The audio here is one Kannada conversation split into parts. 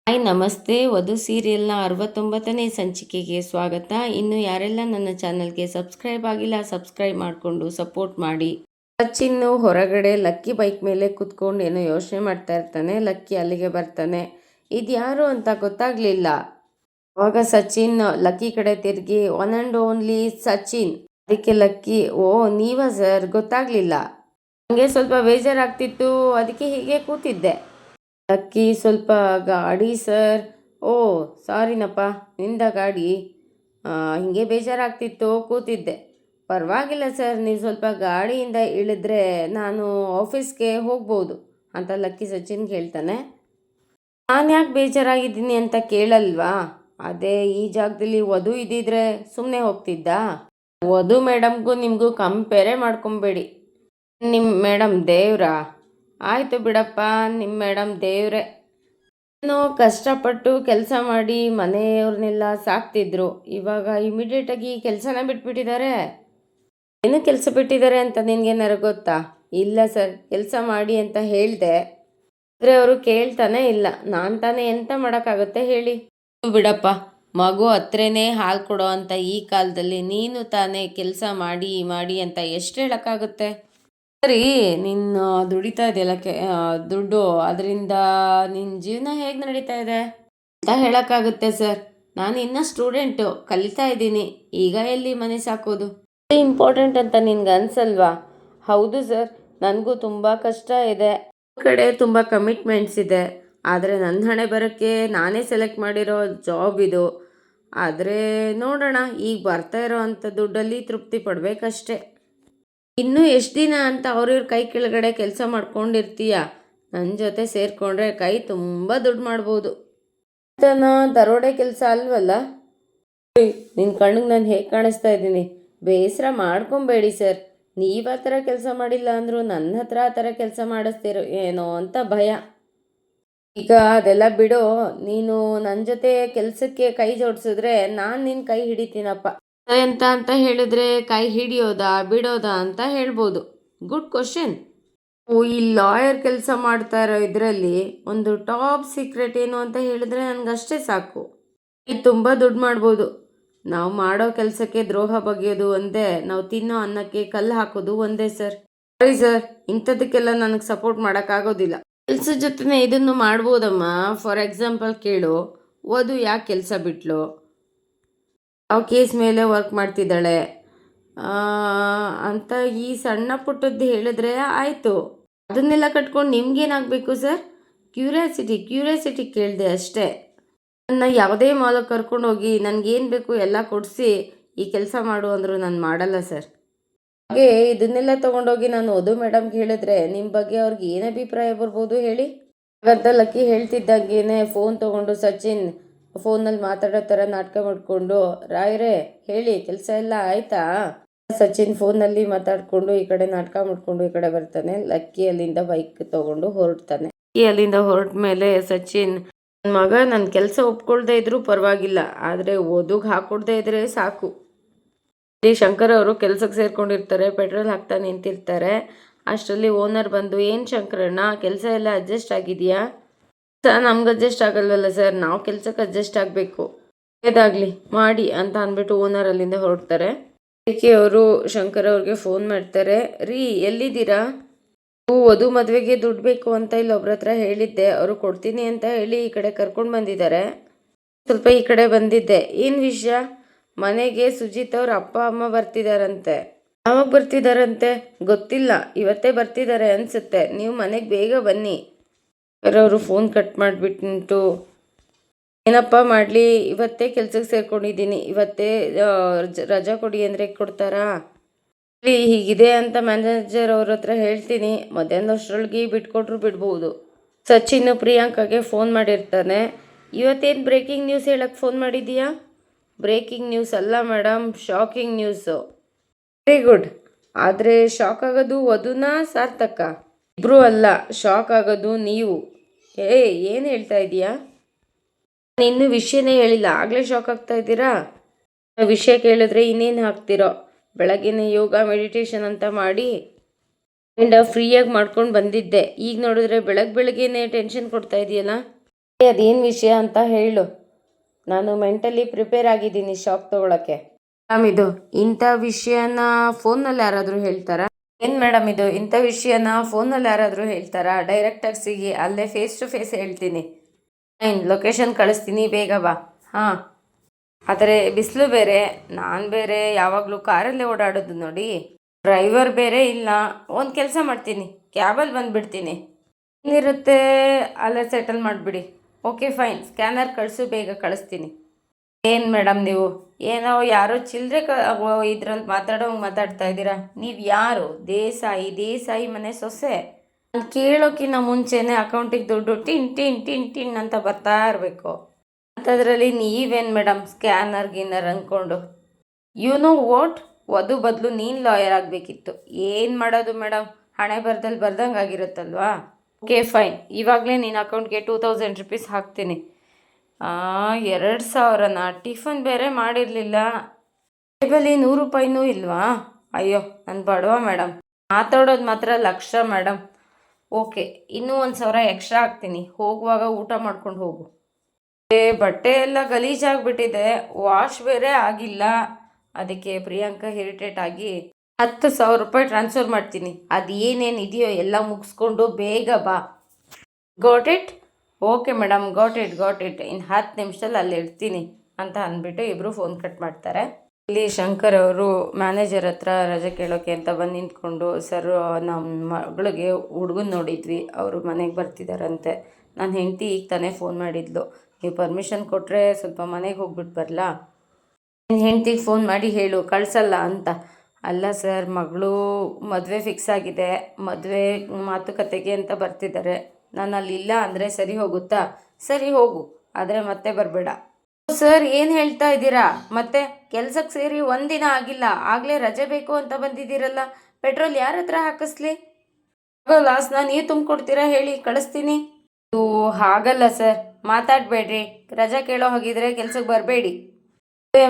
ಹಾಯ್ ನಮಸ್ತೆ. ವಧು ಸೀರಿಯಲ್ನ 69ನೇ ಸಂಚಿಕೆಗೆ ಸ್ವಾಗತ. ಇನ್ನು ಯಾರೆಲ್ಲ ನನ್ನ ಚಾನಲ್ಗೆ ಸಬ್ಸ್ಕ್ರೈಬ್ ಆಗಿಲ್ಲ ಸಬ್ಸ್ಕ್ರೈಬ್ ಮಾಡಿಕೊಂಡು ಸಪೋರ್ಟ್ ಮಾಡಿ. ಸಚಿನ್ ಹೊರಗಡೆ ಲಕ್ಕಿ ಬೈಕ್ ಮೇಲೆ ಕುತ್ಕೊಂಡು ಏನೋ ಯೋಚನೆ ಮಾಡ್ತಾ ಇರ್ತಾನೆ. ಲಕ್ಕಿ ಅಲ್ಲಿಗೆ ಬರ್ತಾನೆ. ಇದ್ಯಾರು ಅಂತ ಗೊತ್ತಾಗ್ಲಿಲ್ಲ. ಅವಾಗ ಸಚಿನ್ ಲಕ್ಕಿ ಕಡೆ ತಿರುಗಿ ಒನ್ ಆ್ಯಂಡ್ ಓನ್ಲಿ ಸಚಿನ್. ಅದಕ್ಕೆ ಲಕ್ಕಿ, ಓ ನೀವಾ ಸರ್, ಗೊತ್ತಾಗ್ಲಿಲ್ಲ. ನನಗೆ ಸ್ವಲ್ಪ ಬೇಜಾರಾಗ್ತಿತ್ತು, ಅದಕ್ಕೆ ಹೀಗೆ ಕೂತಿದ್ದೆ. ಲಕ್ಕಿ ಸ್ವಲ್ಪ, ಗಾಡಿ ಸರ್. ಓ ಸಾರಿನಪ್ಪ, ನಿಂದ ಗಾಡಿ. ಹೀಗೆ ಬೇಜಾರಾಗ್ತಿತ್ತು, ಕೂತಿದ್ದೆ. ಪರವಾಗಿಲ್ಲ ಸರ್, ನೀವು ಸ್ವಲ್ಪ ಗಾಡಿಯಿಂದ ಇಳಿದ್ರೆ ನಾನು ಆಫೀಸ್ಗೆ ಹೋಗ್ಬೋದು ಅಂತ ಲಕ್ಕಿ ಸಚಿನ್ಗೆ ಹೇಳ್ತಾನೆ. ನಾನು ಯಾಕೆ ಬೇಜಾರಾಗಿದ್ದೀನಿ ಅಂತ ಕೇಳಲ್ವಾ? ಅದೇ ಈ ಜಾಗದಲ್ಲಿ ವಧು ಇದ್ದಿದ್ರೆ ಸುಮ್ಮನೆ ಹೋಗ್ತಿದ್ದ. ವಧು ಮೇಡಮ್ಗೂ ನಿಮಗೂ ಕಂಪೇರೇ ಮಾಡ್ಕೊಬೇಡಿ. ನಿಮ್ಮ ಮೇಡಮ್ ದೇವ್ರಾ? ಆಯಿತು ಬಿಡಪ್ಪ, ನಿಮ್ಮ ಮೇಡಮ್ ದೇವ್ರೆ. ಏನೋ ಕಷ್ಟಪಟ್ಟು ಕೆಲಸ ಮಾಡಿ ಮನೆಯವ್ರನ್ನೆಲ್ಲ ಸಾಕ್ತಿದ್ರು. ಇವಾಗ ಇಮಿಡಿಯೇಟಾಗಿ ಕೆಲಸನ ಬಿಟ್ಬಿಟ್ಟಿದ್ದಾರೆ. ಏನು ಕೆಲಸ ಬಿಟ್ಟಿದ್ದಾರೆ ಅಂತ ನಿನಗೇನಾರು ಗೊತ್ತಾ? ಇಲ್ಲ ಸರ್, ಕೆಲಸ ಮಾಡಿ ಅಂತ ಹೇಳಿದೆ, ಆದರೆ ಅವರು ಕೇಳ್ತಾನೆ ಇಲ್ಲ. ನಾನು ತಾನೇ ಎಂತ ಮಾಡೋಕ್ಕಾಗುತ್ತೆ ಹೇಳಿ. ಬಿಡಪ್ಪ, ಮಗು ಹತ್ರನೇ ಹಾಲು ಕೊಡೋ ಅಂತ ಈ ಕಾಲದಲ್ಲಿ ನೀನು ತಾನೇ ಕೆಲಸ ಮಾಡಿ ಮಾಡಿ ಅಂತ ಎಷ್ಟು ಹೇಳೋಕ್ಕಾಗುತ್ತೆ? ಸರಿ, ನೀನು ದುಡಿತಾ ಇದೆಯಲ್ಲ ದುಡ್ಡು, ಅದರಿಂದ ನಿನ್ನ ಜೀವನ ಹೇಗೆ ನಡೀತಾ ಇದೆ ಅಂತ ಹೇಳೋಕ್ಕಾಗುತ್ತೆ ಸರ್. ನಾನು ಇನ್ನೂ ಸ್ಟೂಡೆಂಟು, ಕಲಿತಾ ಇದ್ದೀನಿ. ಈಗ ಎಲ್ಲಿ ಮನೆ ಸಾಕೋದು ಇಂಪಾರ್ಟೆಂಟ್ ಅಂತ ನಿನ್ಗೆ ಅನ್ಸಲ್ವಾ? ಹೌದು ಸರ್, ನನಗೂ ತುಂಬ ಕಷ್ಟ ಇದೆ. ಕಡೆ ತುಂಬ ಕಮಿಟ್ಮೆಂಟ್ಸ್ ಇದೆ. ಆದರೆ ನನ್ನ ಹಣೆ ಬರೋಕ್ಕೆ ನಾನೇ ಸೆಲೆಕ್ಟ್ ಮಾಡಿರೋ ಜಾಬ್ ಇದು. ಆದರೆ ನೋಡೋಣ, ಈಗ ಬರ್ತಾ ಇರೋ ಅಂಥ ದುಡ್ಡಲ್ಲಿ ತೃಪ್ತಿ ಪಡಬೇಕಷ್ಟೆ. ಇನ್ನೂ ಎಷ್ಟು ದಿನ ಅಂತ ಅವ್ರಿವ್ರ ಕೈ ಕೆಳಗಡೆ ಕೆಲಸ ಮಾಡ್ಕೊಂಡಿರ್ತೀಯ? ನನ್ನ ಜೊತೆ ಸೇರಿಕೊಂಡ್ರೆ ಕೈ ತುಂಬ ದುಡ್ಡು ಮಾಡ್ಬೋದು. ದರೋಡೆ ಕೆಲಸ ಅಲ್ವಲ್ಲ? ನಿನ್ನ ಕಣ್ಣಿಗೆ ನಾನು ಹೇಗೆ ಕಾಣಿಸ್ತಾ ಇದ್ದೀನಿ? ಬೇಸರ ಮಾಡ್ಕೊಬೇಡಿ ಸರ್. ನೀವು ಆ ಥರ ಕೆಲಸ ಮಾಡಿಲ್ಲ ಅಂದರೂ ನನ್ನ ಹತ್ರ ಆ ಥರ ಕೆಲಸ ಮಾಡಿಸ್ತಿರೋ ಏನೋ ಅಂತ ಭಯ. ಈಗ ಅದೆಲ್ಲ ಬಿಡು. ನೀನು ನನ್ನ ಜೊತೆ ಕೆಲಸಕ್ಕೆ ಕೈ ಜೋಡಿಸಿದ್ರೆ ನಾನು ನಿನ್ನ ಕೈ ಹಿಡಿತೀನಪ್ಪ. ಅಂತ ಹೇಳಿದ್ರೆ ಕೈ ಹಿಡಿಯೋದಾ ಬಿಡೋದಾ ಅಂತ ಹೇಳ್ಬೋದು. Good question. ಈ ಲಾಯರ್ ಕೆಲಸ ಮಾಡ್ತಾ ಇರೋ ಇದರಲ್ಲಿ ಒಂದು ಟಾಪ್ ಸೀಕ್ರೆಟ್ ಏನು ಅಂತ ಹೇಳಿದ್ರೆ ನನಗಷ್ಟೇ ಸಾಕು. ಇದು ತುಂಬ ದುಡ್ಡು ಮಾಡ್ಬೋದು. ನಾವು ಮಾಡೋ ಕೆಲಸಕ್ಕೆ ದ್ರೋಹ ಬಗೆಯೋದು ಒಂದೇ, ನಾವು ತಿನ್ನೋ ಅನ್ನಕ್ಕೆ ಕಲ್ಲು ಹಾಕೋದು ಒಂದೇ ಸರ್. ಸರಿ ಸರ್, ಇಂಥದಕ್ಕೆಲ್ಲ ನನಗೆ ಸಪೋರ್ಟ್ ಮಾಡೋಕ್ಕಾಗೋದಿಲ್ಲ. ಕೆಲಸದ ಜೊತೆ ಇದನ್ನು ಮಾಡ್ಬೋದಮ್ಮ. ಫಾರ್ ಎಕ್ಸಾಂಪಲ್ ಕೇಳು, ವಧು ಯಾಕೆ ಕೆಲಸ ಬಿಟ್ಲು? ಯಾವ ಕೇಸ್ ಮೇಲೆ ವರ್ಕ್ ಮಾಡ್ತಿದ್ದಾಳೆ ಅಂತ ಈ ಸಣ್ಣ ಪುಟ್ಟದ್ದು ಹೇಳಿದ್ರೆ ಆಯಿತು. ಅದನ್ನೆಲ್ಲ ಕಟ್ಕೊಂಡು ನಿಮ್ಗೇನಾಗಬೇಕು ಸರ್? ಕ್ಯೂರಿಯಾಸಿಟಿ ಕೇಳಿದೆ ಅಷ್ಟೇ. ನನ್ನ ಯಾವುದೇ ಮಾಲಕ್ಕೆ ಕರ್ಕೊಂಡು ಹೋಗಿ ನನಗೇನು ಬೇಕು ಎಲ್ಲ ಕೊಡಿಸಿ ಈ ಕೆಲಸ ಮಾಡು ಅಂದರು ನಾನು ಮಾಡಲ್ಲ ಸರ್. ಹಾಗೆ ಇದನ್ನೆಲ್ಲ ತೊಗೊಂಡೋಗಿ ನಾನು ವಧು ಮೇಡಮ್ಗೆ ಹೇಳಿದ್ರೆ ನಿಮ್ಮ ಬಗ್ಗೆ ಅವ್ರಿಗೆ ಏನು ಅಭಿಪ್ರಾಯ ಬರ್ಬೋದು ಹೇಳಿ? ಹಾಗಂತ ಲಕ್ಕಿ ಹೇಳ್ತಿದ್ದಂಗೆ ಫೋನ್ ತೊಗೊಂಡು ಸಚಿನ್ ಫೋನಲ್ಲಿ ಮಾತಾಡೋ ಥರ ನಾಟಕ ಮಾಡಿಕೊಂಡು, ರಾಯರೇ ಹೇಳಿ ಕೆಲಸ ಎಲ್ಲ ಆಯಿತಾ? ಸಚಿನ್ ಫೋನಲ್ಲಿ ಮಾತಾಡಿಕೊಂಡು ಈ ಕಡೆ ನಾಟಕ ಮಾಡಿಕೊಂಡು ಈ ಕಡೆ ಬರ್ತಾನೆ. ಲಕ್ಕಿ ಅಲ್ಲಿಂದ ಬೈಕ್ ತೊಗೊಂಡು ಹೊರಡ್ತಾನೆ. ಅಲ್ಲಿಂದ ಹೊರಟ ಮೇಲೆ ಸಚಿನ್, ನನ್ನ ಮಗ ನನ್ನ ಕೆಲಸ ಒಪ್ಕೊಳ್ದೇ ಇದ್ರೂ ಪರವಾಗಿಲ್ಲ, ಆದರೆ ಓದುಗೆ ಹಾಕೊಡ್ದೇ ಇದ್ರೆ ಸಾಕು. ಇಲ್ಲಿ ಶಂಕರ್ ಅವರು ಕೆಲಸಕ್ಕೆ ಸೇರ್ಕೊಂಡಿರ್ತಾರೆ, ಪೆಟ್ರೋಲ್ ಹಾಕ್ತಾ ನಿಂತಿರ್ತಾರೆ. ಅಷ್ಟರಲ್ಲಿ ಓನರ್ ಬಂದು, ಏನು ಶಂಕರಣ್ಣ ಕೆಲಸ ಎಲ್ಲ ಅಡ್ಜಸ್ಟ್ ಆಗಿದೆಯಾ? ಸರ್ ನಮ್ಗೆ ಅಡ್ಜಸ್ಟ್ ಆಗಲ್ವಲ್ಲ ಸರ್, ನಾವು ಕೆಲಸಕ್ಕೆ ಅಡ್ಜಸ್ಟ್ ಆಗಬೇಕು. ಏದಾಗಲಿ ಮಾಡಿ ಅಂತ ಅಂದ್ಬಿಟ್ಟು ಓನರ್ ಅಲ್ಲಿಂದ ಹೊರಡ್ತಾರೆ. ಅದಕ್ಕೆ ಅವರು ಶಂಕರ್ ಅವ್ರಿಗೆ ಫೋನ್ ಮಾಡ್ತಾರೆ. ರೀ ಎಲ್ಲಿದ್ದೀರಾ? ವಧು ಮದುವೆಗೆ ದುಡ್ಡು ಬೇಕು ಅಂತ ಇಲ್ಲಿ ಒಬ್ರ ಹತ್ರ ಹೇಳಿದ್ದೆ, ಅವರು ಕೊಡ್ತೀನಿ ಅಂತ ಹೇಳಿ ಈ ಕಡೆ ಕರ್ಕೊಂಡು ಬಂದಿದ್ದಾರೆ. ಸ್ವಲ್ಪ ಈ ಕಡೆ ಬಂದಿದ್ದೆ. ಏನು ವಿಷಯ? ಮನೆಗೆ ಸುಜಿತ್ ಅವ್ರ ಅಪ್ಪ ಅಮ್ಮ ಬರ್ತಿದಾರಂತೆ. ಯಾವಾಗ ಬರ್ತಿದಾರಂತೆ ಗೊತ್ತಿಲ್ಲ, ಇವತ್ತೇ ಬರ್ತಿದ್ದಾರೆ ಅನಿಸುತ್ತೆ. ನೀವು ಮನೆಗೆ ಬೇಗ ಬನ್ನಿ. ಅವರು ಫೋನ್ ಕಟ್ ಮಾಡಿಬಿಟ್ಟು, ಏನಪ್ಪ ಮಾಡಲಿ, ಇವತ್ತೇ ಕೆಲ್ಸಕ್ಕೆ ಸೇರ್ಕೊಂಡಿದ್ದೀನಿ, ಇವತ್ತೇ ರಜಾ ಕೊಡಿ ಅಂದರೆ ಕೊಡ್ತಾರಾ? ಹೀಗಿದೆ ಅಂತ ಮ್ಯಾನೇಜರ್ ಅವ್ರ ಹತ್ರ ಹೇಳ್ತೀನಿ, ಮಧ್ಯಾಹ್ನದಷ್ಟರೊಳಗೆ ಬಿಟ್ಕೊಟ್ರು ಬಿಡ್ಬೋದು. ಸಚಿನ್ ಪ್ರಿಯಾಂಕಾಗೆ ಫೋನ್ ಮಾಡಿರ್ತಾನೆ. ಇವತ್ತೇನು ಬ್ರೇಕಿಂಗ್ ನ್ಯೂಸ್ ಹೇಳಕ್ಕೆ ಫೋನ್ ಮಾಡಿದ್ದೀಯಾ? ಬ್ರೇಕಿಂಗ್ ನ್ಯೂಸ್ ಅಲ್ಲ madam, shocking news. Very good. ಆದರೆ ಶಾಕ್ ಆಗೋದು ವಧುನಾ ಸಾರ್ಥಕ? ಇಬ್ಬರೂ ಅಲ್ಲ, ಶಾಕ್ ಆಗೋದು ನೀವು. ಏನು ಹೇಳ್ತಾ ಇದೀಯಾ? ನಾನು ಇನ್ನೂ ವಿಷಯನೇ ಹೇಳಿಲ್ಲ, ಆಗಲೇ ಶಾಕ್ ಆಗ್ತಾ ಇದ್ದೀರಾ? ವಿಷಯ ಕೇಳಿದ್ರೆ ಇನ್ನೇನು ಹಾಕ್ತಿರೋ? ಬೆಳಗ್ಗೆನೇ ಯೋಗ ಮೆಡಿಟೇಷನ್ ಅಂತ ಮಾಡಿ ಫ್ರೀಯಾಗಿ ಮಾಡ್ಕೊಂಡು ಬಂದಿದ್ದೆ. ಈಗ ನೋಡಿದ್ರೆ ಬೆಳಗ್ಗೆನೇ ಟೆನ್ಷನ್ ಕೊಡ್ತಾ ಇದೆಯಲ್ಲ. ಅದೇನು ವಿಷಯ ಅಂತ ಹೇಳು, ನಾನು ಮೆಂಟಲಿ ಪ್ರಿಪೇರ್ ಆಗಿದ್ದೀನಿ ಶಾಕ್ ತೊಗೊಳಕ್ಕೆ. ಮೇಡಮ್ ಇದು ಇಂಥ ವಿಷಯನ ಫೋನಲ್ಲಿ ಯಾರಾದರೂ ಹೇಳ್ತಾರಾ? ಏನು ಮೇಡಮ್ ಇದು ಇಂಥ ವಿಷಯನ ಫೋನಲ್ಲಿ ಯಾರಾದರೂ ಹೇಳ್ತಾರಾ? ಡೈರೆಕ್ಟಾಗಿ ಸಿಗಿ, ಅಲ್ಲೇ ಫೇಸ್ ಟು ಫೇಸ್ ಹೇಳ್ತೀನಿ. ಲೊಕೇಶನ್ ಕಳಿಸ್ತೀನಿ, ಬೇಗ ಬಾ. ಹಾಂ, ಆದರೆ ಬಿಸಿಲು ಬೇರೆ, ನಾನು ಬೇರೆ ಯಾವಾಗಲೂ ಕಾರಲ್ಲೇ ಓಡಾಡೋದು ನೋಡಿ, ಡ್ರೈವರ್ ಬೇರೆ ಇಲ್ಲ. ಒಂದು ಕೆಲಸ ಮಾಡ್ತೀನಿ, ಕ್ಯಾಬಲ್ಲಿ ಬಂದುಬಿಡ್ತೀನಿ. ಏನಿರುತ್ತೆ ಅಲ್ಲೇ ಸೆಟಲ್ ಮಾಡಿಬಿಡಿ. ಓಕೆ ಫೈನ್, ಸ್ಕ್ಯಾನರ್ ಕಳಿಸು, ಬೇಗ ಕಳಿಸ್ತೀನಿ. ಏನು ಮೇಡಮ್ ನೀವು ಏನೋ ಯಾರೋ ಚಿಲ್ಲರೆ ಇದ್ರಲ್ಲಿ ಮಾತಾಡೋಂಗೆ ಮಾತಾಡ್ತಾ ಇದ್ದೀರಾ? ನೀವು ಯಾರು? ದೇಸಾಯಿ ಮನೆ ಸೊಸೆ. ನಾನು ಕೇಳೋಕ್ಕಿಂತ ಮುಂಚೆನೇ ಅಕೌಂಟಿಗೆ ದುಡ್ಡು ಟಿನ್ ಟಿನ್ ಟಿನ್ ಟಿನ್ ಅಂತ ಬರ್ತಾ ಇರಬೇಕು. ಅಂಥದ್ರಲ್ಲಿ ನೀವೇನು ಮೇಡಮ್ ಸ್ಕ್ಯಾನರ್ ಗಿನ್ನರ್ ಅಂದ್ಕೊಂಡು, ಯು ನೋ ವಾಟ್, ವಧು ಬದಲು ನೀನು ಲಾಯರ್ ಆಗಬೇಕಿತ್ತು. ಏನು ಮಾಡೋದು ಮೇಡಮ್, ಹಣೆ ಬರ್ದಲ್ಲಿ ಬರ್ದಂಗೆ ಆಗಿರುತ್ತಲ್ವಾ? ಓಕೆ ಫೈನ್, ಇವಾಗಲೇ ನಿನ್ನ ಅಕೌಂಟ್ಗೆ 2000 ರುಪೀಸ್ ಹಾಕ್ತೀನಿ. 2000ನಾ? ಟಿಫನ್ ಬೇರೆ ಮಾಡಿರಲಿಲ್ಲ. ಟೇಬಲ್ಲಿ 100 ರೂಪಾಯಿನೂ ಇಲ್ವಾ? ಅಯ್ಯೋ ನಾನು ಬಡವ ಮೇಡಮ್. ಮಾತಾಡೋದು ಮಾತ್ರ ಲಕ್ಷ ಮೇಡಮ್. ಓಕೆ, ಇನ್ನೂ 1000 ಎಕ್ಸ್ಟ್ರಾ ಹಾಕ್ತೀನಿ, ಹೋಗುವಾಗ ಊಟ ಮಾಡ್ಕೊಂಡು ಹೋಗು. ಬಟ್ಟೆ ಎಲ್ಲ ಗಲೀಜಾಗಿಬಿಟ್ಟಿದೆ, ವಾಶ್ ಬೇರೆ ಆಗಿಲ್ಲ. ಅದಕ್ಕೆ ಪ್ರಿಯಾಂಕಾ ಇರಿಟೇಟ್ ಆಗಿ 10,000 ರೂಪಾಯಿ ಟ್ರಾನ್ಸ್ಫರ್ ಮಾಡ್ತೀನಿ, ಅದು ಏನೇನು ಇದೆಯೋ ಎಲ್ಲ ಮುಗಿಸ್ಕೊಂಡು ಬೇಗ ಬಾ. Got it? Okay madam, got it. ಇನ್ನು 10 ನಿಮಿಷದಲ್ಲಿ ಅಲ್ಲಿ ಇರ್ತೀನಿ ಅಂತ ಅಂದ್ಬಿಟ್ಟು ಇಬ್ಬರು ಫೋನ್ ಕಟ್ ಮಾಡ್ತಾರೆ. ಇಲ್ಲಿ ಶಂಕರ್ ಅವರು ಮ್ಯಾನೇಜರ್ ಹತ್ರ ರಜೆ ಕೇಳೋಕೆ ಅಂತ ಬಂದು ನಿಂತ್ಕೊಂಡು, ಸರ್ ನಮ್ಮ ಮಗಳಿಗೆ ಹುಡುಗನ ನೋಡಿದ್ವಿ, ಅವರು ಮನೆಗೆ ಬರ್ತಿದ್ದಾರಂತೆ. ನನ್ನ ಹೆಂಡತಿ ಈಗ ತಾನೇ ಫೋನ್ ಮಾಡಿದ್ಲು, ನೀವು ಪರ್ಮಿಷನ್ ಕೊಟ್ಟರೆ ಸ್ವಲ್ಪ ಮನೆಗೆ ಹೋಗ್ಬಿಟ್ಟು ಬರಲಾ? ನನ್ನ ಹೆಂಡ್ತಿಗೆ ಫೋನ್ ಮಾಡಿ ಹೇಳು ಕಳಿಸಲ್ಲ ಅಂತ. ಅಲ್ಲ ಸರ್, ಮಗಳು ಮದುವೆ ಫಿಕ್ಸ್ ಆಗಿದೆ, ಮದುವೆ ಮಾತುಕತೆಗೆ ಅಂತ ಬರ್ತಿದ್ದಾರೆ. ನಾನು ಅಲ್ಲಿಲ್ಲ ಅಂದರೆ ಸರಿ ಹೋಗುತ್ತಾ? ಸರಿ ಹೋಗು, ಆದರೆ ಮತ್ತೆ ಬರಬೇಡ. ಸರ್ ಏನು ಹೇಳ್ತಾ ಇದ್ದೀರಾ? ಮತ್ತೆ ಕೆಲಸಕ್ಕೆ ಸೇರಿ ಒಂದಿನ ಆಗಿಲ್ಲ, ಆಗಲೇ ರಜೆ ಬೇಕು ಅಂತ ಬಂದಿದ್ದೀರಲ್ಲ, ಪೆಟ್ರೋಲ್ ಯಾರ ಹತ್ರ ಹಾಕಿಸ್ಲಿ? ಲಾಸ್ನ ನೀವು ತುಂಬಿಕೊಡ್ತೀರಾ ಹೇಳಿ, ಕಳಿಸ್ತೀನಿ. ಹಾಗಲ್ಲ ಸರ್, ಮಾತಾಡಬೇಡ್ರಿ. ರಜೆ ಕೇಳೋ ಹೋಗಿದ್ರೆ ಕೆಲ್ಸಕ್ಕೆ ಬರಬೇಡಿ.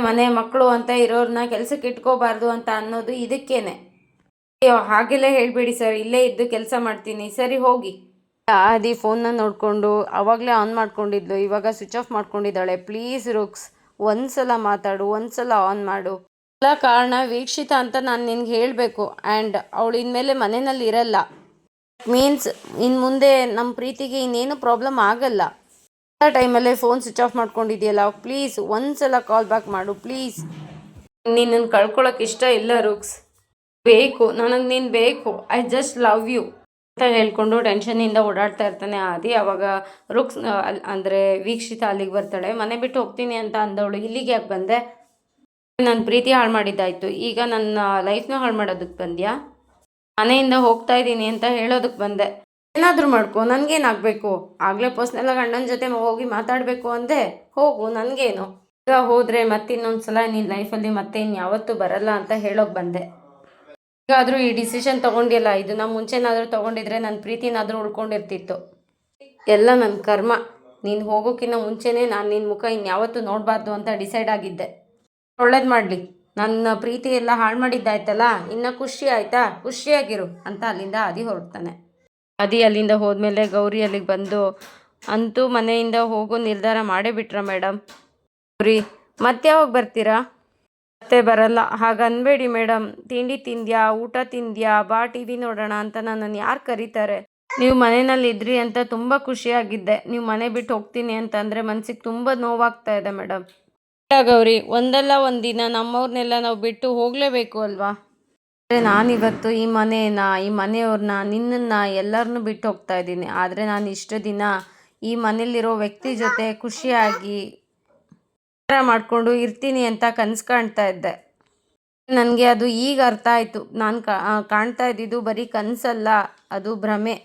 ಮನೆ ಮಕ್ಕಳು ಅಂತ ಇರೋರನ್ನ ಕೆಲ್ಸಕ್ಕೆ ಇಟ್ಕೋಬಾರ್ದು ಅಂತ ಅನ್ನೋದು ಇದಕ್ಕೇನೆ. ಅಯ್ಯೋ ಹಾಗೆಲ್ಲ ಹೇಳಬೇಡಿ ಸರ್, ಇಲ್ಲೇ ಇದ್ದು ಕೆಲಸ ಮಾಡ್ತೀನಿ. ಸರಿ ಹೋಗಿ. ಆದಿ ಫೋನ್ನ ನೋಡಿಕೊಂಡು ಆವಾಗಲೇ ಆನ್ ಮಾಡ್ಕೊಂಡಿದ್ಲು, ಇವಾಗ ಸ್ವಿಚ್ ಆಫ್ ಮಾಡ್ಕೊಂಡಿದ್ದಾಳೆ. ಪ್ಲೀಸ್ ರುಕ್ಸ್, ಒಂದ್ಸಲ ಮಾತಾಡು, ಒಂದ್ಸಲ ಆನ್ ಮಾಡು. ಎಲ್ಲ ಕಾರಣ ವೀಕ್ಷಿತ ಅಂತ ನಾನು ನಿನ್ಗೆ ಹೇಳಬೇಕು. ಆ್ಯಂಡ್ ಅವಳು ಇನ್ಮೇಲೆ ಮನೆಯಲ್ಲಿ ಇರಲ್ಲ. ಮೀನ್ಸ್ ಇನ್ನು ಮುಂದೆ ನಮ್ಮ ಪ್ರೀತಿಗೆ ಇನ್ನೇನು ಪ್ರಾಬ್ಲಮ್ ಆಗಲ್ಲ. ಆ ಟೈಮಲ್ಲೇ ಫೋನ್ ಸ್ವಿಚ್ ಆಫ್ ಮಾಡ್ಕೊಂಡಿದೆಯಲ್ಲ, ಪ್ಲೀಸ್ ಒಂದ್ಸಲ ಕಾಲ್ ಬ್ಯಾಕ್ ಮಾಡು ಪ್ಲೀಸ್. ನಿನ್ನನ್ನು ಕಳ್ಕೊಳ್ಳೋಕೆ ಇಷ್ಟ ಇಲ್ಲ ರುಕ್ಸ್, ಬೇಕು ನನಗೆ ನೀನು ಬೇಕು, ಐ ಜಸ್ಟ್ ಲವ್ ಯು ಅಂತ ಹೇಳ್ಕೊಂಡು ಟೆನ್ಷನಿಂದ ಓಡಾಡ್ತಾ ಇರ್ತಾನೆ ಆದಿ. ಆವಾಗ ರುಕ್ಸ್ ಅಂದರೆ ವೀಕ್ಷಿತ ಅಲ್ಲಿಗೆ ಬರ್ತಾಳೆ. ಮನೆ ಬಿಟ್ಟು ಹೋಗ್ತೀನಿ ಅಂತ ಅಂದವಳು ಇಲ್ಲಿಗೆ ಯಾಕೆ ಬಂದೆ? ನನ್ನ ಪ್ರೀತಿ ಹಾಳು ಮಾಡಿದ್ದಾಯಿತು, ಈಗ ನನ್ನ ಲೈಫ್ನ ಹಾಳು ಮಾಡೋದಕ್ಕೆ ಬಂದ್ಯಾ? ಮನೆಯಿಂದ ಹೋಗ್ತಾ ಇದ್ದೀನಿ ಅಂತ ಹೇಳೋದಕ್ಕೆ ಬಂದೆ. ಏನಾದರೂ ಮಾಡ್ಕೊ, ನನಗೇನಾಗಬೇಕು? ಆಗಲೇ ಪರ್ಸ್ನಲಾಗಿ ಅಣ್ಣನ ಜೊತೆ ಹೋಗಿ ಮಾತಾಡಬೇಕು ಅಂದೆ, ಹೋಗು, ನನಗೇನು. ಈಗ ಹೋದರೆ ಮತ್ತಿನ್ನೊಂದು ಸಲ ನಿನ್ನ ಲೈಫಲ್ಲಿ ಮತ್ತೆ ಇನ್ಯಾವತ್ತೂ ಬರಲ್ಲ ಅಂತ ಹೇಳೋಕೆ ಬಂದೆ. ಈಗಾದರೂ ಈ ಡಿಸಿಷನ್ ತೊಗೊಂಡಿಲ್ಲ, ಇದನ್ನ ಮುಂಚೆನಾದರೂ ತೊಗೊಂಡಿದ್ರೆ ನನ್ನ ಪ್ರೀತಿನಾದರೂ ಉಳ್ಕೊಂಡಿರ್ತಿತ್ತು. ಎಲ್ಲ ನನ್ನ ಕರ್ಮ. ನೀನು ಹೋಗೋಕ್ಕಿಂತ ಮುಂಚೆನೇ ನಾನು ನಿನ್ನ ಮುಖ ಇನ್ಯಾವತ್ತೂ ನೋಡಬಾರ್ದು ಅಂತ ಡಿಸೈಡ್ ಆಗಿದ್ದೆ. ಒಳ್ಳೇದು ಮಾಡಲಿ, ನನ್ನ ಪ್ರೀತಿ ಎಲ್ಲ ಹಾಳು ಮಾಡಿದ್ದಾಯ್ತಲ್ಲ, ಇನ್ನು ಖುಷಿ ಆಯಿತಾ? ಖುಷಿಯಾಗಿರು ಅಂತ ಅಲ್ಲಿಂದ ಆದಿ ಹೊರಡ್ತಾನೆ. ಆದಿ ಅಲ್ಲಿಂದ ಹೋದ್ಮೇಲೆ ಗೌರಿ ಅಲ್ಲಿಗೆ ಬಂದು, ಅಂತೂ ಮನೆಯಿಂದ ಹೋಗೋ ನಿರ್ಧಾರ ಮಾಡೇ ಬಿಟ್ರಾ ಮೇಡಮ್? ಗೌರಿ, ಮತ್ತೆ ಯಾವಾಗ ಬರ್ತೀರಾ? ಮತ್ತೆ ಬರಲ್ಲ ಹಾಗನ್ಬೇಡಿ ಮೇಡಮ್. ತಿಂಡಿ ತಿಂದ್ಯಾ, ಊಟ ತಿಂದ್ಯಾ, ಬಾ ಟಿ ವಿ ನೋಡೋಣ ಅಂತ ನನ್ನನ್ನು ಯಾರು ಕರೀತಾರೆ? ನೀವು ಮನೆಯಲ್ಲಿ ಇದ್ರಿ ಅಂತ ತುಂಬ ಖುಷಿಯಾಗಿದ್ದೆ. ನೀವು ಮನೆ ಬಿಟ್ಟು ಹೋಗ್ತೀನಿ ಅಂತಂದರೆ ಮನಸ್ಸಿಗೆ ತುಂಬ ನೋವಾಗ್ತಾ ಇದೆ ಮೇಡಮ್. ಇಲ್ಲ ಗೌರಿ, ಒಂದಲ್ಲ ಒಂದಿನ ನಮ್ಮವ್ರನ್ನೆಲ್ಲ ನಾವು ಬಿಟ್ಟು ಹೋಗಲೇಬೇಕು ಅಲ್ವಾ? ಆದರೆ ನಾನಿವತ್ತು ಈ ಮನೆಯವ್ರನ್ನ, ನಿನ್ನನ್ನು ಎಲ್ಲರನ್ನೂ ಬಿಟ್ಟು ಹೋಗ್ತಾ ಇದ್ದೀನಿ. ಆದರೆ ನಾನು ಇಷ್ಟು ದಿನ ಈ ಮನೇಲಿರೋ ವ್ಯಕ್ತಿ ಜೊತೆ ಖುಷಿಯಾಗಿ ಮಾಡಿಕೊಂಡು ಇರ್ತೀನಿ ಅಂತ ಕನಸು ಕಾಣ್ತಾ ಇದ್ದೆ. ನನಗೆ ಅದು ಈಗ ಅರ್ಥ ಆಯಿತು. ನಾನು ಕಾಣ್ತಾ ಇದ್ದಿದ್ದು ಬರೀ ಕನಸಲ್ಲ, ಅದು ಭ್ರಮೆ.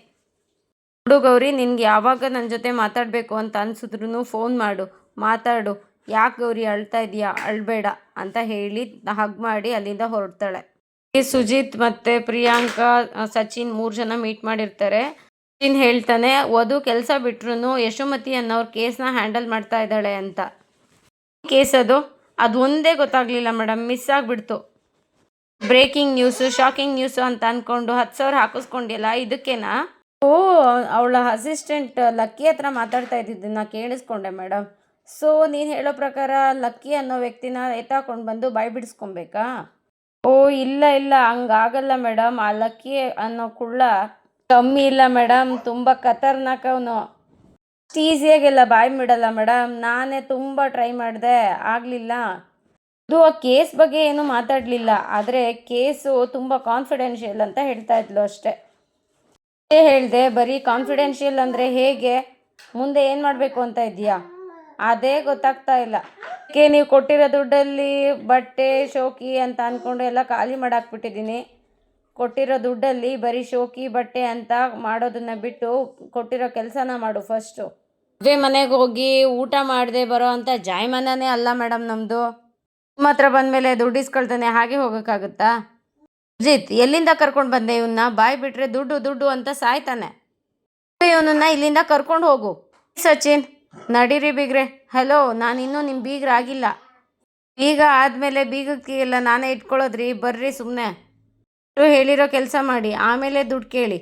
ನೋಡು ಗೌರಿ, ನಿನ್ಗೆ ಯಾವಾಗ ನನ್ನ ಜೊತೆ ಮಾತಾಡಬೇಕು ಅಂತ ಅನಿಸಿದ್ರು ಫೋನ್ ಮಾಡು, ಮಾತಾಡು. ಯಾಕೆ ಗೌರಿ ಅಳ್ತಾ ಇದೆಯಾ? ಅಳಬೇಡ ಅಂತ ಹೇಳಿ ಹಗ್ ಮಾಡಿ ಅಲ್ಲಿಂದ ಹೊರಡ್ತಾಳೆ. ಸುಜಿತ್ ಮತ್ತು ಪ್ರಿಯಾಂಕಾ, ಸಚಿನ್ 3 ಜನ ಮೀಟ್ ಮಾಡಿರ್ತಾರೆ. ಸಚಿನ್ ಹೇಳ್ತಾನೆ, ವಧು ಕೆಲಸ ಬಿಟ್ರು ಯಶೋಮತಿ ಅನ್ನೋರು ಕೇಸ್ನ ಹ್ಯಾಂಡಲ್ ಮಾಡ್ತಾ ಇದ್ದಾಳೆ ಅಂತ. ಕೇಸ್ ಅದು ಒಂದೇ ಗೊತ್ತಾಗಲಿಲ್ಲ ಮೇಡಮ್, ಮಿಸ್ ಆಗಿಬಿಡ್ತು. ಬ್ರೇಕಿಂಗ್ ನ್ಯೂಸು, ಶಾಕಿಂಗ್ ನ್ಯೂಸು ಅಂತ ಅಂದ್ಕೊಂಡು 10,000 ಹಾಕಿಸ್ಕೊಂಡಿಲ್ಲ, ಇದಕ್ಕೇನಾ? ಓ, ಅವಳ ಅಸಿಸ್ಟೆಂಟ್ ಲಕ್ಕಿ ಹತ್ರ ಮಾತಾಡ್ತಾ ಇದ್ದಿದ್ದನ್ನ ಕೇಳಿಸ್ಕೊಂಡೆ ಮೇಡಮ್. ಸೊ ನೀನು ಹೇಳೋ ಪ್ರಕಾರ ಲಕ್ಕಿ ಅನ್ನೋ ವ್ಯಕ್ತಿನ ಎತ್ತಾಕೊಂಡು ಬಂದು ಬಾಯಿ ಬಿಡಿಸ್ಕೊಬೇಕಾ? ಓ, ಇಲ್ಲ ಇಲ್ಲ, ಹಂಗಾಗಲ್ಲ ಮೇಡಮ್. ಆ ಲಕ್ಕಿ ಅನ್ನೋ ಕುಳ್ಳ ಕಮ್ಮಿ ಇಲ್ಲ ಮೇಡಮ್, ತುಂಬ ಖತರ್ನಾಕ್ ಅವನು. ಅಷ್ಟು ಈಸಿಯಾಗೆಲ್ಲ ಬಾಯಿ ಬಿಡಲ್ಲ ಮೇಡಮ್. ನಾನೇ ತುಂಬ ಟ್ರೈ ಮಾಡಿದೆ, ಆಗಲಿಲ್ಲ. ಅದು ಆ ಕೇಸ್ ಬಗ್ಗೆ ಏನೂ ಮಾತಾಡಲಿಲ್ಲ, ಆದರೆ ಕೇಸು ತುಂಬ ಕಾನ್ಫಿಡೆನ್ಷಿಯಲ್ ಅಂತ ಹೇಳ್ತಾ ಇದ್ಲು ಅಷ್ಟೇ. ಹೇಳಿದೆ, ಬರೀ ಕಾನ್ಫಿಡೆನ್ಷಿಯಲ್ ಅಂದರೆ ಹೇಗೆ? ಮುಂದೆ ಏನು ಮಾಡಬೇಕು ಅಂತ ಇದೆಯಾ? ಅದೇ ಗೊತ್ತಾಗ್ತಾ ಇಲ್ಲ. ಅದಕ್ಕೆ ನೀವು ಕೊಟ್ಟಿರೋ ದುಡ್ಡಲ್ಲಿ ಬಟ್ಟೆ ಶೋಕಿ ಅಂತ ಅಂದ್ಕೊಂಡು ಎಲ್ಲ ಖಾಲಿ ಮಾಡಾಕ್ಬಿಟ್ಟಿದ್ದೀನಿ. ಕೊಟ್ಟಿರೋ ದುಡ್ಡಲ್ಲಿ ಬರೀ ಶೋಕಿ ಬಟ್ಟೆ ಅಂತ ಮಾಡೋದನ್ನ ಬಿಟ್ಟು ಕೊಟ್ಟಿರೋ ಕೆಲಸನ ಮಾಡು ಫಸ್ಟು. ಮದುವೆ ಮನೆಗೆ ಹೋಗಿ ಊಟ ಮಾಡದೆ ಬರೋ ಅಂಥ ಜಾಯಮಾನನೇ ಅಲ್ಲ ಮೇಡಮ್ ನಮ್ಮದು. ನಿಮ್ಮ ಹತ್ರ ಬಂದಮೇಲೆ ದುಡ್ಡು ಇಸ್ಕೊಳ್ತಾನೆ ಹಾಗೆ ಹೋಗೋಕ್ಕಾಗುತ್ತಾ? ಅಜಿತ್, ಎಲ್ಲಿಂದ ಕರ್ಕೊಂಡು ಬಂದೆ ಇವನ್ನ? ಬಾಯಿ ಬಿಟ್ಟರೆ ದುಡ್ಡು ದುಡ್ಡು ಅಂತ ಸಾಯ್ತಾನೆ. ಇವನನ್ನ ಇಲ್ಲಿಂದ ಕರ್ಕೊಂಡು ಹೋಗು. ಸಚಿನ್, ನಡೀರಿ ಬೀಗ್ರೆ. ಹಲೋ, ನಾನಿನ್ನೂ ನಿಮ್ಮ ಬೀಗ್ರಾಗಿಲ್ಲ. ಬೀಗ ಆದಮೇಲೆ ಬೀಗಕ್ಕೆ ಎಲ್ಲ ನಾನೇ ಇಟ್ಕೊಳ್ಳೋದ್ರಿ. ಬರ್ರಿ ಸುಮ್ಮನೆ ಹೇಳಿರೋ ಕೆಲಸ ಮಾಡಿ, ಆಮೇಲೆ ದುಡ್ಡು ಕೇಳಿ.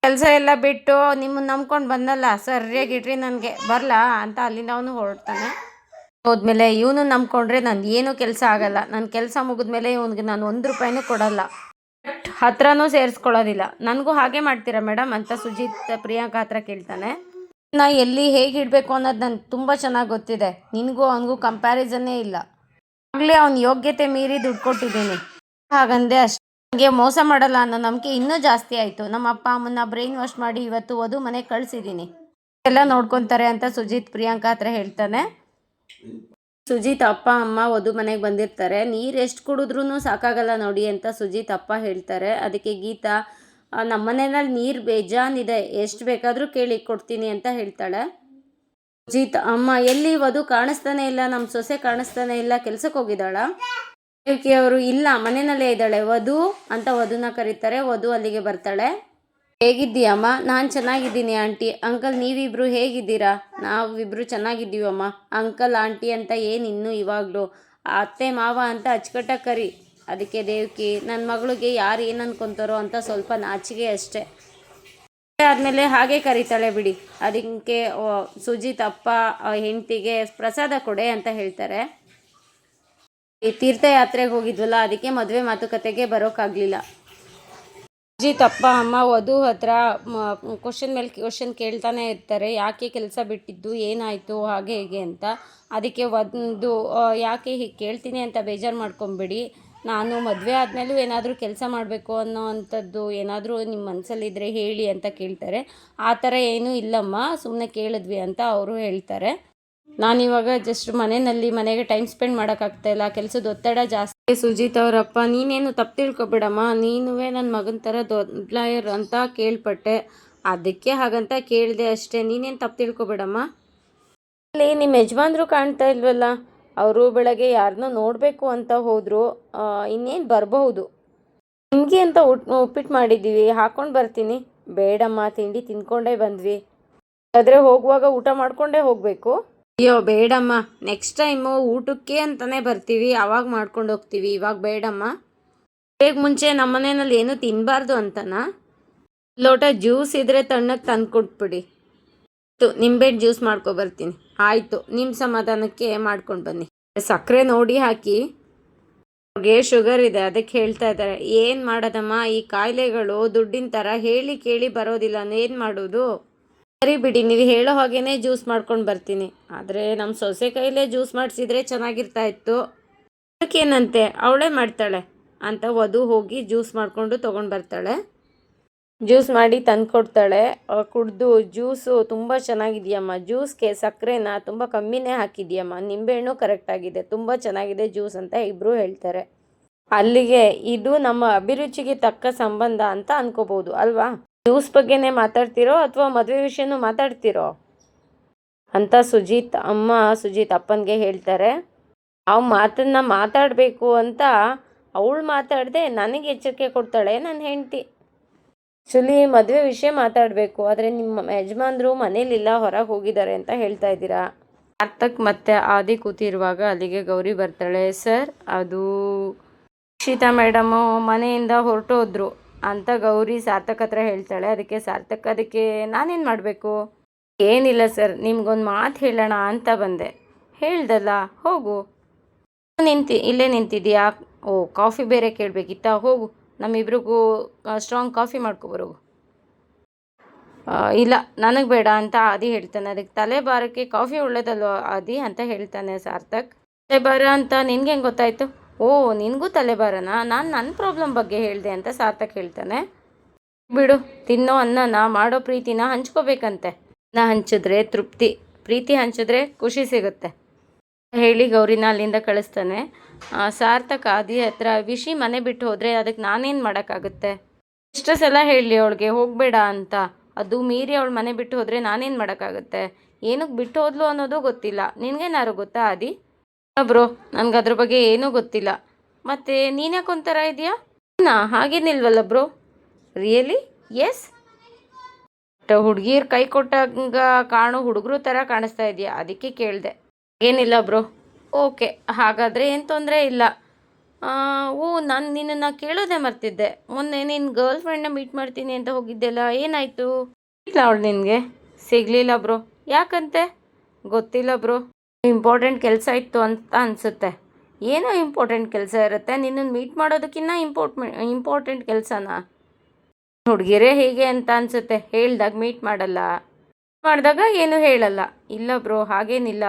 ಕೆಲಸ ಎಲ್ಲ ಬಿಟ್ಟು ನಿಮ್ಮನ್ನು ನಂಬ್ಕೊಂಡು ಬಂದಲ್ಲ, ಸರಿಯಾಗಿಟ್ರಿ ನನಗೆ. ಬರಲಾ ಅಂತ ಅಲ್ಲಿಂದ ಅವನು ಹೊರಡ್ತಾನೆ. ಹೋದ್ಮೇಲೆ ಇವನು ನಂಬ್ಕೊಂಡ್ರೆ ನಂದು ಏನೂ ಕೆಲಸ ಆಗಲ್ಲ. ನನ್ನ ಕೆಲಸ ಮುಗಿದ್ಮೇಲೆ ಇವನಿಗೆ ನಾನು 1 ರೂಪಾಯಿನೂ ಕೊಡಲ್ಲ, ಹತ್ರನೂ ಸೇರಿಸ್ಕೊಳ್ಳೋದಿಲ್ಲ. ನನಗೂ ಹಾಗೆ ಮಾಡ್ತೀರಾ ಮೇಡಮ್ ಅಂತ ಸುಜಿತ್ ಪ್ರಿಯಾಂಕಾ ಹತ್ರ ಕೇಳ್ತಾನೆ. ನಾ ಎಲ್ಲಿ ಹೇಗೆ ಇಡಬೇಕು ಅನ್ನೋದು ನನಗೆ ತುಂಬ ಚೆನ್ನಾಗಿ ಗೊತ್ತಿದೆ. ನಿನಗೂ ಅವನಿಗೂ ಕಂಪ್ಯಾರಿಸನ್ನೇ ಇಲ್ಲ. ಆಗಲೇ ಅವನ ಯೋಗ್ಯತೆ ಮೀರಿ ದುಡ್ಡು ಕೊಟ್ಟಿದ್ದೀನಿ, ಹಾಗಂದೆ ಅಷ್ಟೇ. ನನಗೆ ಮೋಸ ಮಾಡಲ್ಲ ಅನ್ನೋ ನಂಬಿಕೆ ಇನ್ನೂ ಜಾಸ್ತಿ ಆಯಿತು. ನಮ್ಮ ಅಪ್ಪ ಅಮ್ಮನ್ನ ಬ್ರೈನ್ ವಾಶ್ ಮಾಡಿ ಇವತ್ತು ವಧು ಮನೆಗೆ ಕಳಿಸಿದ್ದೀನಿ. ಎಲ್ಲ ನೋಡ್ಕೊತಾರೆ ಅಂತ ಸುಜಿತ್ ಪ್ರಿಯಾಂಕಾ ಹತ್ರ ಹೇಳ್ತಾನೆ. ಸುಜಿತ್ ಅಪ್ಪ ಅಮ್ಮ ವಧು ಮನೆಗೆ ಬಂದಿರ್ತಾರೆ. ನೀರು ಎಷ್ಟು ಕುಡಿದ್ರೂ ಸಾಕಾಗಲ್ಲ ನೋಡಿ ಅಂತ ಸುಜಿತ್ ಅಪ್ಪ ಹೇಳ್ತಾರೆ. ಅದಕ್ಕೆ ಗೀತಾ, ನಮ್ಮ ಮನೆಯಲ್ಲಿ ನೀರು ಬೇಜಾನಿದೆ, ಎಷ್ಟು ಬೇಕಾದರೂ ಕೇಳಿ ಕೊಡ್ತೀನಿ ಅಂತ ಹೇಳ್ತಾಳೆ. ಸುಜಿತ್ ಅಮ್ಮ, ಎಲ್ಲಿ ವಧು ಕಾಣಿಸ್ತಾನೆ ಇಲ್ಲ, ನಮ್ಮ ಸೊಸೆ ಕಾಣಿಸ್ತಾನೆ ಇಲ್ಲ, ಕೆಲ್ಸಕ್ಕೆ ಹೋಗಿದ್ದಾಳ? ಅವರು, ಇಲ್ಲ ಮನೆಯಲ್ಲೇ ಇದ್ದಾಳೆ ವಧು ಅಂತ ವಧುನ ಕರೀತಾರೆ. ವಧು ಅಲ್ಲಿಗೆ ಬರ್ತಾಳೆ. ಹೇಗಿದ್ದೀಯಮ್ಮ? ನಾನು ಚೆನ್ನಾಗಿದ್ದೀನಿ ಆಂಟಿ. ಅಂಕಲ್, ನೀವಿಬ್ರು ಹೇಗಿದ್ದೀರಾ? ನಾವಿಬ್ರು ಚೆನ್ನಾಗಿದ್ದೀವಮ್ಮ. ಅಂಕಲ್ ಆಂಟಿ ಅಂತ ಏನು ಇನ್ನೂ ಇವಾಗಲೂ ಅತ್ತೆ ಮಾವ ಅಂತ ಅಚ್ಚುಕಟ್ಟಾಗಿ ಕರಿ. ಅದಕ್ಕೆ ದೇವ್ಕಿ, ನನ್ನ ಮಗಳಿಗೆ ಯಾರು ಏನು ಅನ್ಕೊತಾರೋ ಅಂತ ಸ್ವಲ್ಪ ನಾಚಿಕೆ ಅಷ್ಟೇ. ಆದಮೇಲೆ ಹಾಗೆ ಕರೀತಾಳೆ ಬಿಡಿ. ಅದಕ್ಕೆ ಸುಜಿತ್ ಅಪ್ಪ ಹೆಂಡತಿಗೆ ಪ್ರಸಾದ ಕೊಡೆ ಅಂತ ಹೇಳ್ತಾರೆ. ತೀರ್ಥಯಾತ್ರೆಗೆ ಹೋಗಿದ್ವಲ್ಲ, ಅದಕ್ಕೆ ಮದುವೆ ಮಾತುಕತೆಗೆ ಬರೋಕ್ಕಾಗಲಿಲ್ಲ. ಸುಜಿತ್ ಅಪ್ಪ ಅಮ್ಮ ವಧು ಹತ್ರ ಕ್ವಶನ್ ಮೇಲೆ ಕ್ವಶನ್ ಕೇಳ್ತಾನೆ ಇರ್ತಾರೆ. ಯಾಕೆ ಕೆಲಸ ಬಿಟ್ಟಿದ್ದು, ಏನಾಯಿತು, ಹಾಗೆ ಹೀಗೆ ಅಂತ. ಅದಕ್ಕೆ ವಧು, ಯಾಕೆ ಹೀಗೆ ಕೇಳ್ತೀನಿ ಅಂತ ಬೇಜಾರು ಮಾಡ್ಕೊಂಬಿಡಿ. ನಾನು ಮದುವೆ ಆದಮೇಲೂ ಏನಾದರೂ ಕೆಲಸ ಮಾಡಬೇಕು ಅನ್ನೋ ಅಂಥದ್ದು ಏನಾದರೂ ನಿಮ್ಮ ಮನಸ್ಸಲ್ಲಿದ್ದರೆ ಹೇಳಿ ಅಂತ ಕೇಳ್ತಾರೆ. ಆ ಥರ ಏನೂ ಇಲ್ಲಮ್ಮ, ಸುಮ್ಮನೆ ಕೇಳಿದ್ವಿ ಅಂತ ಅವರು ಹೇಳ್ತಾರೆ. ನಾನಿವಾಗ ಜಸ್ಟ್ ಮನೆಗೆ ಟೈಮ್ ಸ್ಪೆಂಡ್ ಮಾಡೋಕ್ಕಾಗ್ತಾಯಿಲ್ಲ, ಕೆಲಸದ ಒತ್ತಡ ಜಾಸ್ತಿ. ಸುಜಿತ್ ಅವರಪ್ಪ, ನೀನೇನು ತಪ್ಪು ತಿಳ್ಕೊಬೇಡಮ್ಮ, ನೀನುವೇ ನನ್ನ ಮಗನ ಥರ ದೊಡ್ಡ ಲಾಯರ್ ಅಂತ ಕೇಳ್ಪಟ್ಟೆ, ಅದಕ್ಕೆ ಹಾಗಂತ ಕೇಳಿದೆ ಅಷ್ಟೇ, ನೀನೇನು ತಪ್ಪು ತಿಳ್ಕೊಬೇಡಮ್ಮ. ಅಲ್ಲಿ ನಿಮ್ಮ ಯಜಮಾನ್ರು ಕಾಣ್ತಾ ಇಲ್ವಲ್ಲ, ಅವರು ಬೆಳಗ್ಗೆ ಯಾರನ್ನೋ ನೋಡಬೇಕು ಅಂತ ಹೋದರು, ಇನ್ನೇನು ಬರಬಹುದು. ನಿಮಗೆ ಅಂತ ಉಪ್ಪಿಟ್ಟು ಮಾಡಿದ್ದೀವಿ, ಹಾಕ್ಕೊಂಡು ಬರ್ತೀನಿ. ಬೇಡಮ್ಮ, ತಿಂಡಿ ತಿಂದ್ಕೊಂಡೇ ಬಂದ್ವಿ. ಆದರೆ ಹೋಗುವಾಗ ಊಟ ಮಾಡಿಕೊಂಡೇ ಹೋಗಬೇಕು. ಅಯ್ಯೋ ಬೇಡಮ್ಮ, ನೆಕ್ಸ್ಟ್ ಟೈಮು ಊಟಕ್ಕೆ ಅಂತಲೇ ಬರ್ತೀವಿ, ಆವಾಗ ಮಾಡ್ಕೊಂಡು ಹೋಗ್ತೀವಿ, ಇವಾಗ ಬೇಡಮ್ಮ. ಬೇಗ ಮುಂಚೆ ನಮ್ಮ ಮನೆಯಲ್ಲಿ ಏನೂ ತಿನ್ನಬಾರ್ದು ಅಂತನಾ? ಲೋಟ ಜ್ಯೂಸ್ ಇದ್ದರೆ ತಣ್ಣಗೆ ತಂದು ಕೊಟ್ಬಿಡಿ. ನಿಂಬೆಹಣ್ಣು ಜ್ಯೂಸ್ ಮಾಡ್ಕೊಬರ್ತೀನಿ. ಆಯಿತು, ನಿಮ್ಮ ಸಮಾಧಾನಕ್ಕೆ ಮಾಡ್ಕೊಂಡು ಬನ್ನಿ. ಸಕ್ಕರೆ ನೋಡಿ ಹಾಕಿ. ಅವ್ರಿಗೆ ಶುಗರ್ ಇದೆ, ಅದಕ್ಕೆ ಹೇಳ್ತಾ ಇದ್ದಾರೆ. ಏನು ಮಾಡೋದಮ್ಮ, ಈ ಕಾಯಿಲೆಗಳು ದುಡ್ಡಿನ ಥರ ಹೇಳಿ ಕೇಳಿ ಬರೋದಿಲ್ಲ, ಏನು ಮಾಡೋದು? ಸರಿ ಬಿಡಿ, ನೀವು ಹೇಳೋ ಹಾಗೇ ಜ್ಯೂಸ್ ಮಾಡ್ಕೊಂಡು ಬರ್ತೀನಿ. ಆದರೆ ನಮ್ಮ ಸೊಸೆ ಕೈಲೇ ಜ್ಯೂಸ್ ಮಾಡಿಸಿದ್ರೆ ಚೆನ್ನಾಗಿರ್ತಾ ಇತ್ತು. ಅದಕ್ಕೇನಂತೆ, ಅವಳೇ ಮಾಡ್ತಾಳೆ ಅಂತ ವಧು ಹೋಗಿ ಜ್ಯೂಸ್ ಮಾಡಿಕೊಂಡು ತೊಗೊಂಡು ಬರ್ತಾಳೆ. ಜ್ಯೂಸ್ ಮಾಡಿ ತಂದು ಕೊಡ್ತಾಳೆ. ಕುಡಿದು, ಜ್ಯೂಸು ತುಂಬ ಚೆನ್ನಾಗಿದೆಯಮ್ಮ, ಜ್ಯೂಸ್ಗೆ ಸಕ್ಕರೆನ ತುಂಬ ಕಮ್ಮಿನೇ ಹಾಕಿದೆಯಮ್ಮ, ನಿಂಬೆಹಣ್ಣು ಕರೆಕ್ಟಾಗಿದೆ, ತುಂಬ ಚೆನ್ನಾಗಿದೆ ಜ್ಯೂಸ್ ಅಂತ ಇಬ್ಬರು ಹೇಳ್ತಾರೆ. ಅಲ್ಲಿಗೆ ಇದು ನಮ್ಮ ಅಭಿರುಚಿಗೆ ತಕ್ಕ ಸಂಬಂಧ ಅಂತ ಅನ್ಕೋಬೋದು ಅಲ್ವಾ? ಜ್ಯೂಸ್ ಬಗ್ಗೆನೇ ಮಾತಾಡ್ತಿರೋ ಅಥವಾ ಮದುವೆ ವಿಷಯನೂ ಮಾತಾಡ್ತಿರೋ ಅಂತ ಸುಜಿತ್ ಅಮ್ಮ ಸುಜಿತ್ ಅಪ್ಪನಿಗೆ ಹೇಳ್ತಾರೆ. ಆ ಮಾತನ್ನು ಮಾತಾಡಬೇಕು ಅಂತ ಅವಳು ಮಾತಾಡದೆ ನನಗೆ ಎಚ್ಚರಿಕೆ ಕೊಡ್ತಾಳೆ ನನ್ನ ಹೆಂಡತಿ. ಆ್ಯಕ್ಚುಲಿ ಮದುವೆ ವಿಷಯ ಮಾತಾಡಬೇಕು, ಆದರೆ ನಿಮ್ಮ ಯಜಮಾನ್ರು ಮನೇಲಿಲ್ಲ, ಹೊರಗೆ ಹೋಗಿದ್ದಾರೆ ಅಂತ ಹೇಳ್ತಾ ಇದ್ದೀರಾ. ಸಾರ್ಥಕ್ ಮತ್ತೆ ಆದಿ ಕೂತಿರುವಾಗ ಅಲ್ಲಿಗೆ ಗೌರಿ ಬರ್ತಾಳೆ. ಸರ್, ಅದು ಕ್ಷಿತಾ ಮೇಡಮು ಮನೆಯಿಂದ ಹೊರಟೋದ್ರು ಅಂತ ಗೌರಿ ಸಾರ್ಥಕ್ ಹತ್ರ ಹೇಳ್ತಾಳೆ. ಅದಕ್ಕೆ ಸಾರ್ಥಕ್ ಅದಕ್ಕೆ ನಾನೇನು ಮಾಡಬೇಕು? ಏನಿಲ್ಲ ಸರ್, ನಿಮ್ಗೊಂದು ಮಾತು ಹೇಳೋಣ ಅಂತ ಬಂದೆ. ಹೇಳ್ದಲ್ಲ, ಹೋಗು. ಇಲ್ಲೇ ನಿಂತಿದ್ಯಾ? ಓ, ಕಾಫಿ ಬೇರೆ ಕೇಳಬೇಕಿತ್ತಾ? ಹೋಗು, ನಮ್ಮಿಬ್ರಿಗೂ ಸ್ಟ್ರಾಂಗ್ ಕಾಫಿ ಮಾಡ್ಕೊಬರೋಗು. ಇಲ್ಲ, ನನಗೆ ಬೇಡ ಅಂತ ಆದಿ ಹೇಳ್ತಾನೆ. ಅದಕ್ಕೆ ತಲೆ ಭಾರಕ್ಕೆ ಕಾಫಿ ಒಳ್ಳೇದಲ್ವ ಆದಿ ಅಂತ ಹೇಳ್ತಾನೆ ಸಾರ್ಥಕ್. ತಲೆಭಾರ ಅಂತ ನಿನ್ಗೆ ಹೆಂಗೆ ಗೊತ್ತಾಯಿತು? ಓ, ನಿನಗೂ ತಲೆಭಾರನಾ? ನಾನು ನನ್ನ ಪ್ರಾಬ್ಲಮ್ ಬಗ್ಗೆ ಹೇಳಿದೆ ಅಂತ ಸಾರ್ಥಕ್ ಹೇಳ್ತಾನೆ. ಬಿಡು, ತಿನ್ನೋ ಅನ್ನನ ಮಾಡೋ ಪ್ರೀತಿನ ಹಂಚ್ಕೋಬೇಕಂತೆ. ಅನ್ನ ಹಂಚಿದ್ರೆ ತೃಪ್ತಿ, ಪ್ರೀತಿ ಹಂಚಿದ್ರೆ ಖುಷಿ ಸಿಗುತ್ತೆ ಹೇಳಿ ಗೌರಿನ ಅಲ್ಲಿಂದ ಕಳಿಸ್ತಾನೆ. ಸಾರ್ಥಕ್ ಆದಿ ಹತ್ರ ವಿಶಿ ಮನೆ ಬಿಟ್ಟು ಹೋದರೆ ಅದಕ್ಕೆ ನಾನೇನು ಮಾಡೋಕ್ಕಾಗುತ್ತೆ? ಎಷ್ಟು ಸಲ ಹೇಳಲಿ ಅವಳಿಗೆ ಹೋಗಬೇಡ ಅಂತ. ಅದು ಮೀರಿ ಅವಳು ಮನೆ ಬಿಟ್ಟು ಹೋದರೆ ನಾನೇನು ಮಾಡೋಕ್ಕಾಗುತ್ತೆ? ಏನಕ್ಕೆ ಬಿಟ್ಟು ಹೋದ್ಲು ಅನ್ನೋದು ಗೊತ್ತಿಲ್ಲ. ನಿನಗೇನಾದ್ರು ಗೊತ್ತಾ ಆದಿ? ಬ್ರೋ, ನನಗೆ ಅದ್ರ ಬಗ್ಗೆ ಏನೂ ಗೊತ್ತಿಲ್ಲ. ಮತ್ತು ನೀನ್ಯಾಕೆ ಒಂಥರ ಇದೆಯಾ? ಹಾಗೇನಿಲ್ವಲ್ಲ ಬ್ರೋ. ರಿಯಲಿ? ಎಸ್. ಹುಡುಗಿರು ಕೈ ಕೊಟ್ಟಾಗ ಕಾಣೋ ಹುಡುಗರು ಥರ ಕಾಣಿಸ್ತಾ ಇದೆಯಾ, ಅದಕ್ಕೆ ಕೇಳಿದೆ. ಏನಿಲ್ಲ ಬ್ರೋ. ಓಕೆ, ಹಾಗಾದರೆ ಏನು ತೊಂದರೆ ಇಲ್ಲ. ನಾನು ನಿನ್ನನ್ನು ಕೇಳೋದೇ ಮರ್ತಿದ್ದೆ. ಮೊನ್ನೆ ನಿನ್ನ ಗರ್ಲ್ ಫ್ರೆಂಡ್ನ ಮೀಟ್ ಮಾಡ್ತೀನಿ ಅಂತ ಹೋಗಿದ್ದೆಲ್ಲ, ಏನಾಯಿತು? ಇಲ್ಲ, ಅವಳು ನಿನಗೆ ಸಿಗಲಿಲ್ಲ ಬ್ರೋ. ಯಾಕಂತೆ? ಗೊತ್ತಿಲ್ಲ ಬ್ರೋ. ಇಂಪಾರ್ಟೆಂಟ್ ಕೆಲಸ ಇತ್ತು ಅಂತ ಅನಿಸುತ್ತೆ. ಏನೋ ಇಂಪಾರ್ಟೆಂಟ್ ಕೆಲಸ ಇರುತ್ತೆ, ನಿನ್ನನ್ನು ಮೀಟ್ ಮಾಡೋದಕ್ಕಿಂತ ಇಂಪಾರ್ಟೆಂಟ್ ಕೆಲಸನಾ? ಹುಡುಗಿರೇ ಹೇಗೆ ಅಂತ ಅನಿಸುತ್ತೆ, ಹೇಳ್ದಾಗ ಮೀಟ್ ಮಾಡಲ್ಲ, ಮಾಡಿದಾಗ ಏನು ಹೇಳಲ್ಲ. ಇಲ್ಲ ಬ್ರೋ, ಹಾಗೇನಿಲ್ಲ.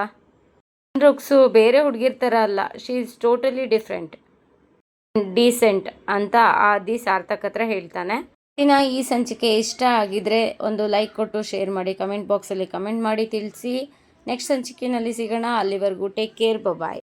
ರುಕ್ಸು ಬೇರೆ ಹುಡುಗಿರ ಥರ ಅಲ್ಲ, she is totally different, decent ಅಂತ ಆದಿ ಸಾರ್ಥಕ್ ಹತ್ರ ಹೇಳ್ತಾನೆ. ಈ ಸಂಚಿಕೆ ಇಷ್ಟ ಆಗಿದ್ರೆ ಒಂದು ಲೈಕ್ ಕೊಟ್ಟು ಶೇರ್ ಮಾಡಿ, ಕಮೆಂಟ್ ಬಾಕ್ಸಲ್ಲಿ ಕಮೆಂಟ್ ಮಾಡಿ ತಿಳಿಸಿ. ನೆಕ್ಸ್ಟ್ ಸಂಚಿಕೆಯಲ್ಲಿ ಸಿಗೋಣ. ಅಲ್ಲಿವರೆಗೂ ಟೇಕ್ ಕೇರ್, ಬಾಯ್.